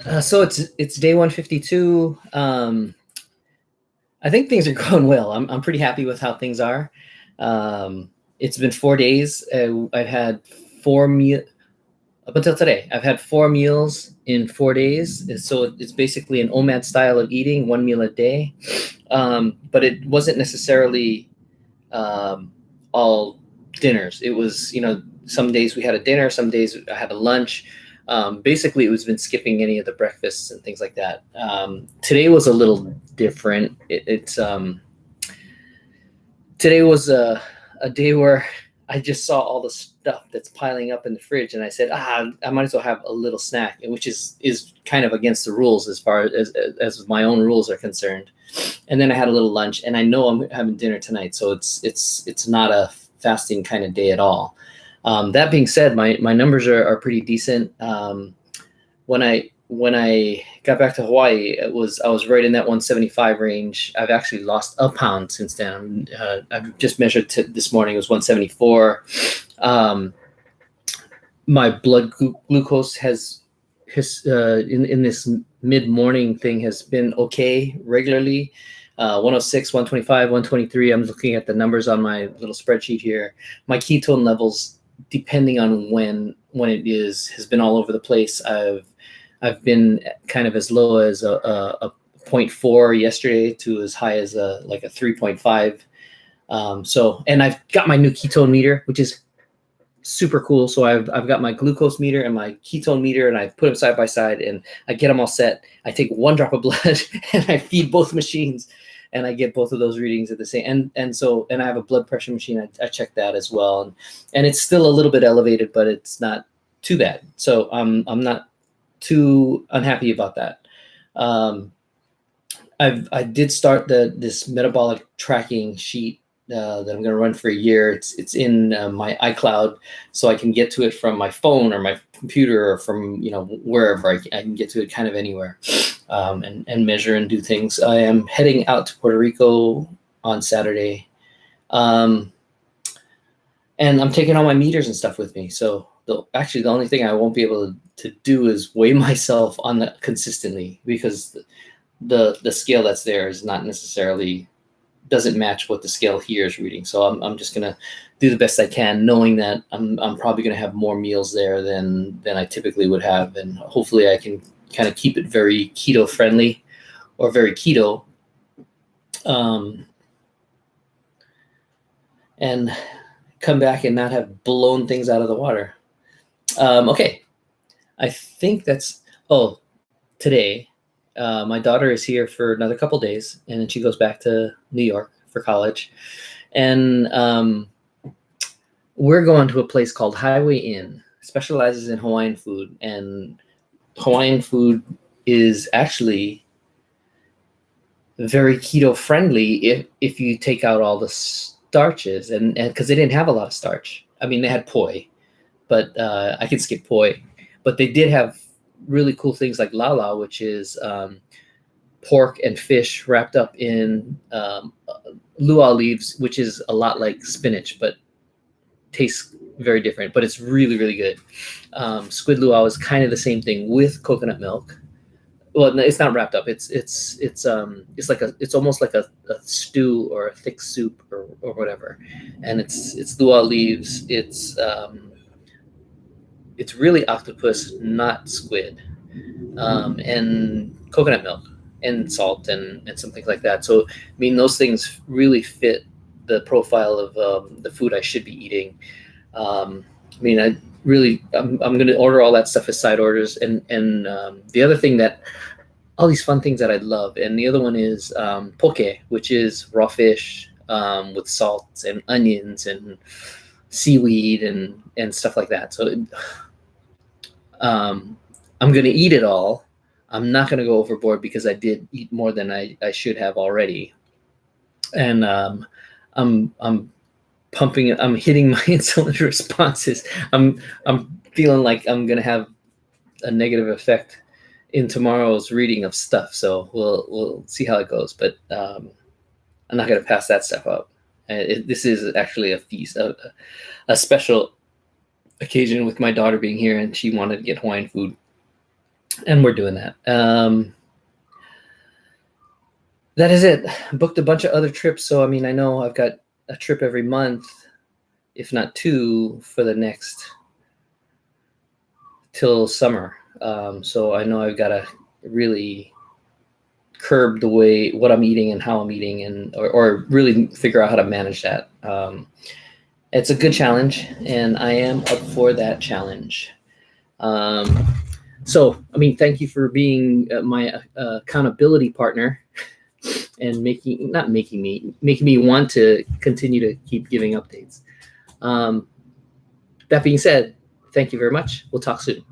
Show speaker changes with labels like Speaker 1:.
Speaker 1: So it's day 152. I think things are going well. I'm pretty happy with how things are. It's been 4 days. I've had four meal up until today. I've had four meals in 4 days. So it's basically an OMAD style of eating, one meal a day. But it wasn't necessarily all dinners. It was, some days we had a dinner, some days I had a lunch. Basically, it was been skipping any of the breakfasts and things like that. Today was a little different. Today was a day where I just saw all the stuff that's piling up in the fridge, and I said, I might as well have a little snack, which is kind of against the rules as far as my own rules are concerned. And then I had a little lunch, and I know I'm having dinner tonight, so it's not a fasting kind of day at all. That being said, my numbers are pretty decent. When I got back to Hawaii, I was right in that 175 range. I've actually lost a pound since then. I've just measured this morning. It was 174. My blood glucose has in this mid morning thing has been okay regularly. 106, 125, 123. I'm looking at the numbers on my little spreadsheet here. My ketone levels, depending on when it is, has been all over the place. I've been kind of as low as a 0.4 yesterday to as high as like a 3.5. And I've got my new ketone meter, which is super cool. So I've got my glucose meter and my ketone meter, and I put them side by side, and I get them all set. I take one drop of blood and I feed both machines, and I get both of those readings at the same. And I have a blood pressure machine. I check that as well, and it's still a little bit elevated, but it's not too bad. So I'm not too unhappy about that. I did start this metabolic tracking sheet that I'm going to run for a year. It's in my iCloud, so I can get to it from my phone or my computer or from wherever I can get to it, kind of anywhere, and measure and do things. I am heading out to Puerto Rico on Saturday, and I'm taking all my meters and stuff with me. So the only thing I won't be able to do is weigh myself on that consistently, because the scale that's there is not necessarily doesn't match what the scale here is reading. So I'm just gonna do the best I can, knowing that I'm probably gonna have more meals there than I typically would have, and hopefully I can kind of keep it very keto friendly or very keto, and come back and not have blown things out of the water. Okay, I think that's today. My daughter is here for another couple days, and then she goes back to New York for college. And we're going to a place called Highway Inn. Specializes in Hawaiian food, and Hawaiian food is actually very keto friendly if you take out all the starches, and because they didn't have a lot of starch. I mean, they had poi, but I can skip poi. But they did have really cool things like lala, which is pork and fish wrapped up in luau leaves, which is a lot like spinach, but tastes very different. But it's really, really good. Squid luau is kind of the same thing with coconut milk. Well, no, it's not wrapped up. It's almost like a stew or a thick soup or whatever, and it's luau leaves. It's really octopus, not squid, and coconut milk and salt and some things like that. So, I mean, those things really fit the profile of the food I should be eating. I'm going to order all that stuff as side orders. And the other thing all these fun things that I love. And the other one is poke, which is raw fish with salt and onions and seaweed and stuff like that. So I'm going to eat it all. I'm not going to go overboard because I did eat more than I should have already. And I'm pumping it. I'm hitting my insulin responses. I'm feeling like I'm going to have a negative effect in tomorrow's reading of stuff. So we'll see how it goes. But I'm not going to pass that stuff up. This is actually a feast, a special occasion with my daughter being here, and she wanted to get Hawaiian food. and we're doing that. That is it. Booked a bunch of other trips, so I mean, I know I've got a trip every month, if not two, for the next till summer. So I know I've got to really curb the way what I'm eating and how I'm eating, and or really figure out how to manage that. It's a good challenge, and I am up for that challenge. So, I mean, thank you for being my accountability partner and making me want to continue to keep giving updates. That being said, thank you very much. We'll talk soon.